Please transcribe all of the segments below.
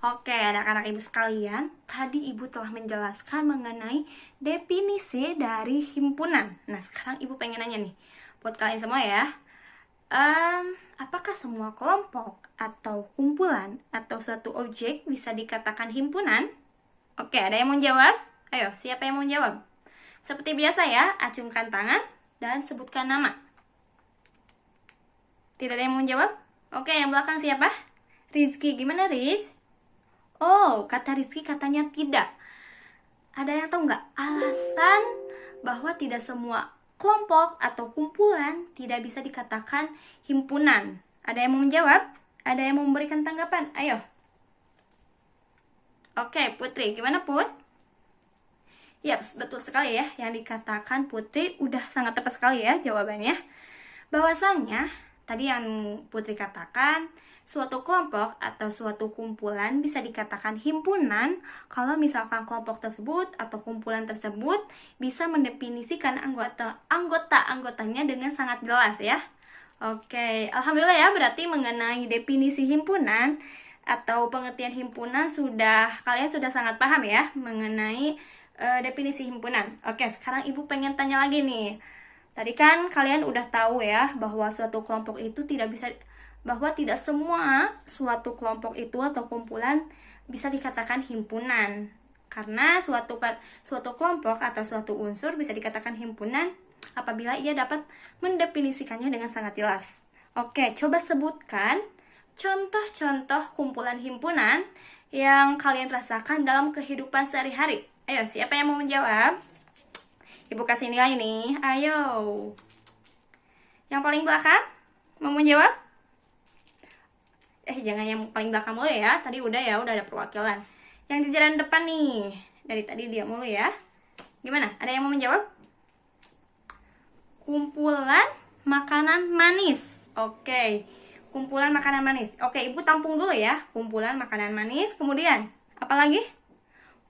Oke, anak-anak ibu sekalian, tadi ibu telah menjelaskan mengenai definisi dari himpunan. Nah, sekarang ibu pengen nanya nih, buat kalian semua ya. Apakah semua kelompok atau kumpulan atau suatu objek bisa dikatakan himpunan? Oke, ada yang mau jawab? Ayo, siapa yang mau jawab? Seperti biasa ya, acungkan tangan dan sebutkan nama. Tidak ada yang mau jawab? Oke, yang belakang siapa? Rizky, gimana Riz? Oh, kata Rizky katanya tidak. Ada yang tahu nggak alasan bahwa tidak semua kelompok atau kumpulan tidak bisa dikatakan himpunan? Ada yang mau menjawab? Ada yang mau memberikan tanggapan? Ayo. Oke, Putri, gimana Put? Yaps, betul sekali ya. Yang dikatakan Putri udah sangat tepat sekali ya jawabannya. Bahwasannya, tadi yang Putri katakan, suatu kelompok atau suatu kumpulan bisa dikatakan himpunan kalau misalkan kelompok tersebut atau kumpulan tersebut bisa mendefinisikan anggotanya dengan sangat jelas ya. Oke, alhamdulillah ya, berarti mengenai definisi himpunan atau pengertian himpunan kalian sudah sangat paham ya mengenai definisi himpunan. Oke, sekarang ibu pengen tanya lagi nih. Tadi kan kalian udah tahu ya bahwa suatu kelompok itu tidak semua suatu kelompok itu atau kumpulan bisa dikatakan himpunan. Karena suatu kelompok atau suatu unsur bisa dikatakan himpunan apabila ia dapat mendefinisikannya dengan sangat jelas. Oke, coba sebutkan contoh-contoh kumpulan himpunan yang kalian rasakan dalam kehidupan sehari-hari. Ayo, siapa yang mau menjawab? Ibu kasih nilai nih, ayo. Yang paling belakang, mau menjawab? Jangan yang paling belakang mulu ya, tadi udah ada perwakilan. Yang di jalan depan nih, dari tadi dia mulu ya. Gimana, ada yang mau menjawab? Kumpulan makanan manis. Oke, kumpulan makanan manis. Oke, ibu tampung dulu ya, kumpulan makanan manis. Kemudian, apa lagi?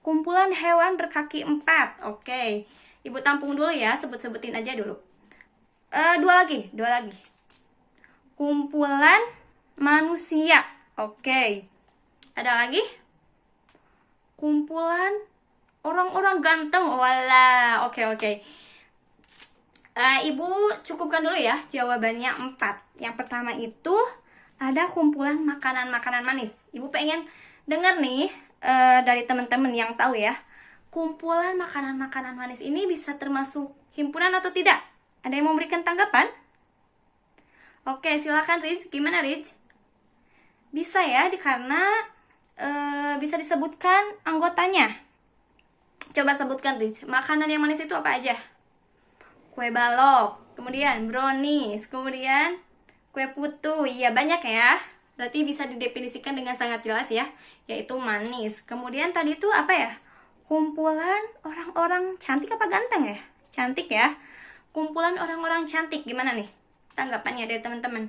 Kumpulan hewan berkaki 4. Oke, ibu tampung dulu ya, sebutin aja dulu. Dua lagi. Kumpulan manusia. Oke. Ada lagi? Kumpulan orang-orang ganteng. Wala. Oke. Ibu cukupkan dulu ya jawabannya 4. Yang pertama itu ada kumpulan makanan-makanan manis. Ibu pengen dengar nih dari teman-teman yang tahu ya. Kumpulan makanan-makanan manis ini bisa termasuk himpunan atau tidak? Ada yang mau memberikan tanggapan? Oke, silakan Riz. Gimana Riz? Bisa ya, karena bisa disebutkan anggotanya. Coba sebutkan Riz, makanan yang manis itu apa aja? Kue balok, kemudian brownies, kemudian kue putu. Iya, banyak ya. Berarti bisa didefinisikan dengan sangat jelas ya, yaitu manis. Kemudian tadi itu apa ya? Kumpulan orang-orang cantik apa ganteng ya? Cantik ya. Kumpulan orang-orang cantik, gimana nih tanggapannya dari teman-teman?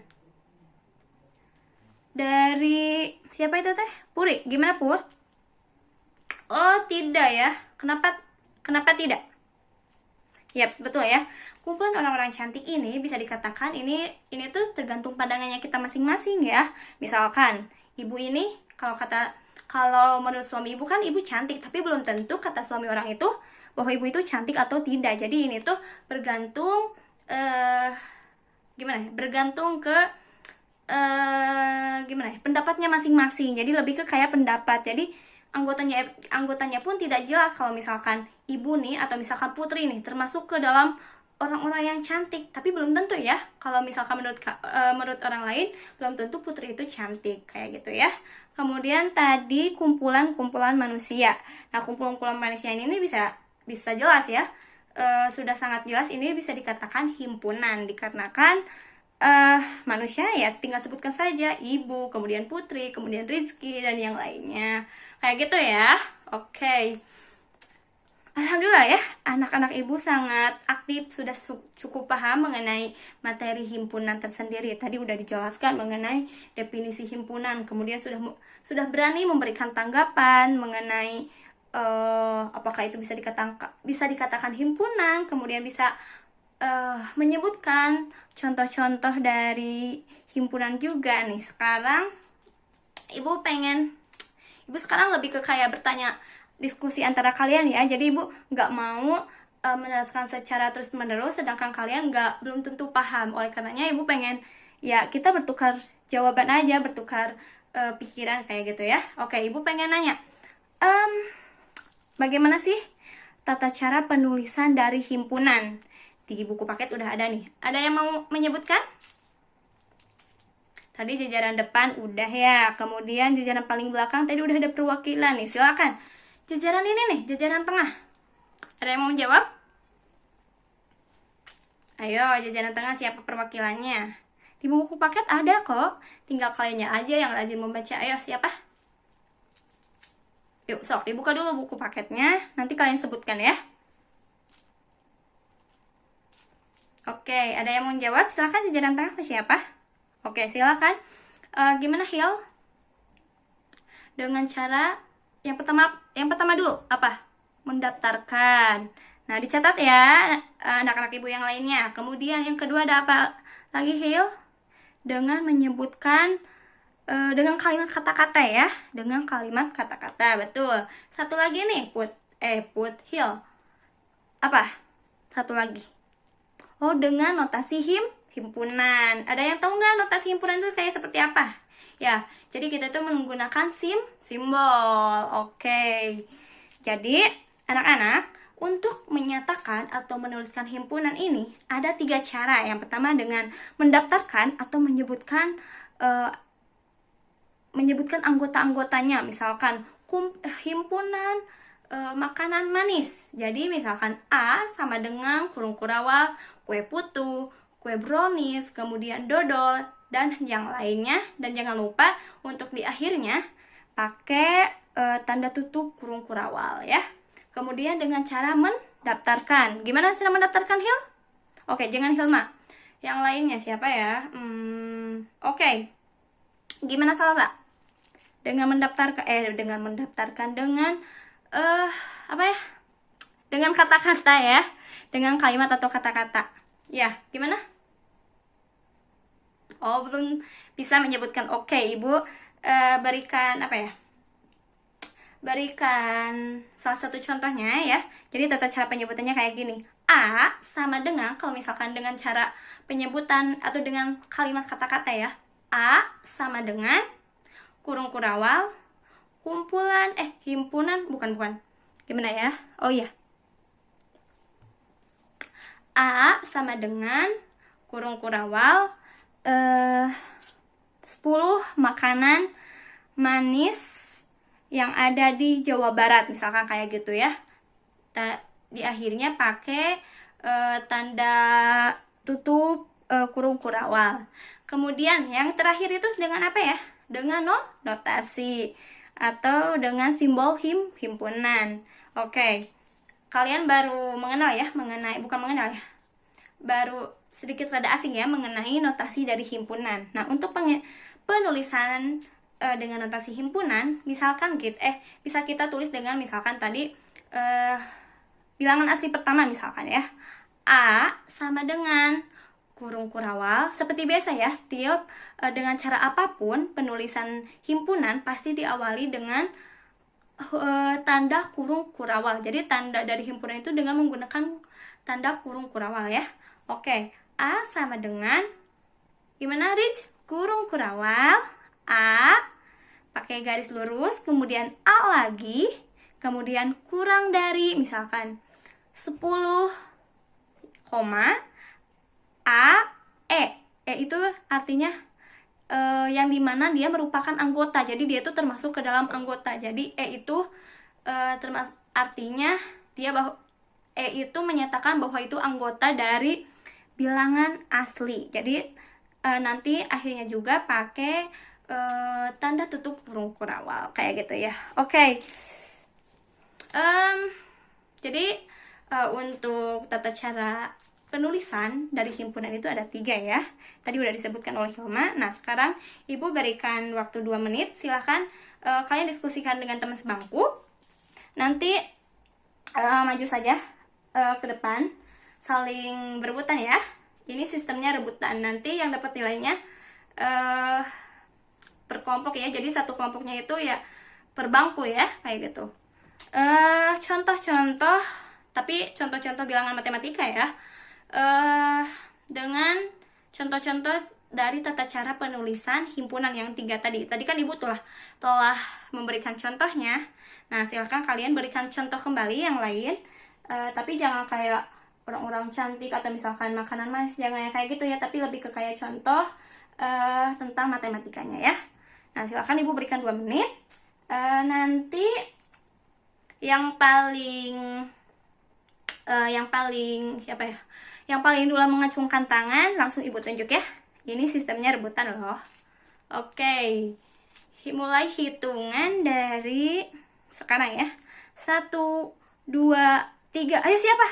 Dari siapa itu teh? Puri, gimana Pur? Oh tidak ya, kenapa tidak? Yaps, betul ya. Kumpulan orang-orang cantik ini bisa dikatakan ini tuh tergantung pandangannya kita masing-masing ya. Misalkan ibu ini kalau menurut suami ibu kan ibu cantik, tapi belum tentu kata suami orang itu bahwa ibu itu cantik atau tidak. Jadi ini tuh bergantung bergantung ke pendapatnya masing-masing. Jadi lebih ke kayak pendapat. Jadi anggotanya pun tidak jelas kalau misalkan ibu nih atau misalkan Putri nih termasuk ke dalam orang-orang yang cantik, tapi belum tentu ya kalau misalkan menurut orang lain belum tentu Putri itu cantik kayak gitu ya. Kemudian tadi kumpulan manusia. Nah, kumpulan manusia ini bisa jelas ya. Sudah sangat jelas ini bisa dikatakan himpunan dikarenakan manusia ya tinggal sebutkan saja ibu, kemudian Putri, kemudian Rizky dan yang lainnya kayak gitu ya. Oke. Alhamdulillah ya, anak-anak ibu sangat aktif, sudah cukup paham mengenai materi himpunan tersendiri. Tadi udah dijelaskan mengenai definisi himpunan, kemudian sudah berani memberikan tanggapan mengenai apakah itu bisa dikatakan himpunan, kemudian bisa menyebutkan contoh-contoh dari himpunan juga nih. Sekarang ibu pengen Ibu sekarang lebih ke kayak bertanya, diskusi antara kalian ya. Jadi ibu nggak mau meneruskan secara terus menerus sedangkan kalian belum tentu paham. Oleh karenanya ibu pengen ya kita bertukar jawaban aja, bertukar pikiran kayak gitu ya. Oke, ibu pengen nanya, bagaimana sih tata cara penulisan dari himpunan? Di buku paket udah ada nih. Ada yang mau menyebutkan? Tadi jajaran depan udah ya, kemudian jajaran paling belakang tadi udah ada perwakilan nih, silakan. Jajaran ini nih, jajaran tengah. Ada yang mau menjawab? Ayo, jajaran tengah siapa perwakilannya? Di buku paket ada kok, tinggal kaliannya aja yang rajin membaca. Ayo, siapa? Yuk, sok dibuka dulu buku paketnya, nanti kalian sebutkan ya. Oke, ada yang mau menjawab? Silakan jajaran tengah siapa? Oke, silakan. Gimana Hil? Dengan cara yang pertama dulu apa? Mendaftarkan. Nah, dicatat ya anak-anak ibu yang lainnya. Kemudian yang kedua ada apa lagi Hil? Dengan menyebutkan dengan kalimat kata-kata ya, dengan kalimat kata-kata, betul. Satu lagi nih, put Hil. Apa? Satu lagi. Oh, dengan notasi himpunan. Ada yang tahu nggak notasi himpunan itu kayak seperti apa? Ya, jadi kita tuh menggunakan simbol. Oke. Jadi, anak-anak, untuk menyatakan atau menuliskan himpunan ini ada 3 cara. Yang pertama dengan mendaftarkan atau menyebutkan anggota-anggotanya. Misalkan himpunan makanan manis. Jadi misalkan A sama dengan kurung kurawal, kue putu, kue brownies, kemudian dodol, dan yang lainnya. Dan jangan lupa untuk di akhirnya pakai tanda tutup kurung kurawal ya. Kemudian dengan cara mendaftarkan. Gimana cara mendaftarkan Hil? Oke, jangan Hilma. Yang lainnya siapa ya? Oke. Gimana Salsa? Dengan mendaftarkan dengan apa ya? Dengan kata-kata ya. Dengan kalimat atau kata-kata. Ya, gimana? Oh, belum bisa menyebutkan. Oke, Ibu berikan apa ya? Berikan salah satu contohnya ya. Jadi tata cara penyebutannya kayak gini. A sama dengan, kalau misalkan dengan cara penyebutan atau dengan kalimat kata-kata ya. A sama dengan kurung kurawal, kumpulan, himpunan, bukan. Gimana ya? Oh iya. A sama dengan kurung kurawal 10 makanan manis yang ada di Jawa Barat, misalkan kayak gitu ya. Di akhirnya pakai tanda tutup kurung kurawal. Kemudian yang terakhir itu dengan apa ya? Dengan notasi atau dengan simbol himpunan. Oke. Kalian baru baru sedikit rada asing ya mengenai notasi dari himpunan. Nah, untuk penulisan dengan notasi himpunan, misalkan bisa kita tulis dengan misalkan tadi bilangan asli pertama misalkan ya. A sama dengan kurung kurawal. Seperti biasa ya, setiap dengan cara apapun penulisan himpunan pasti diawali dengan tanda kurung kurawal. Jadi tanda dari himpunan itu dengan menggunakan tanda kurung kurawal ya. Oke, A sama dengan gimana Rich? Kurung kurawal, A pakai garis lurus, kemudian A lagi, kemudian kurang dari misalkan 10, A, E itu artinya yang dimana dia merupakan anggota, jadi dia itu termasuk ke dalam anggota. Jadi E itu artinya E itu menyatakan bahwa itu anggota dari bilangan asli. Jadi nanti akhirnya juga pakai tanda tutup kurung kurawal kayak gitu ya. Oke. Jadi untuk tata cara penulisan dari himpunan itu ada 3 ya. Tadi udah disebutkan oleh Hilma. Nah, sekarang Ibu berikan waktu 2 menit. Silahkan kalian diskusikan dengan teman sebangku. Nanti maju saja ke depan. Saling berebutan ya. Ini sistemnya rebutan. Nanti yang dapat nilainya per kelompok ya. Jadi satu kelompoknya itu ya per bangku ya, kayak gitu. Contoh-contoh, tapi contoh-contoh bilangan matematika ya, dengan contoh-contoh dari tata cara penulisan himpunan yang 3 tadi. Tadi kan ibu telah memberikan contohnya. Nah, silahkan kalian berikan contoh kembali yang lain, tapi jangan kayak orang-orang cantik atau misalkan makanan manis, jangan yang kayak gitu ya, tapi lebih ke kayak contoh tentang matematikanya ya. Nah, silahkan ibu berikan 2 menit. Nanti yang paling siapa ya? Yang paling dulu mengacungkan tangan langsung ibu tunjuk ya. Ini sistemnya rebutan loh. Oke. Mulai hitungan dari sekarang ya. 1, 2, 3. Ayo siapa?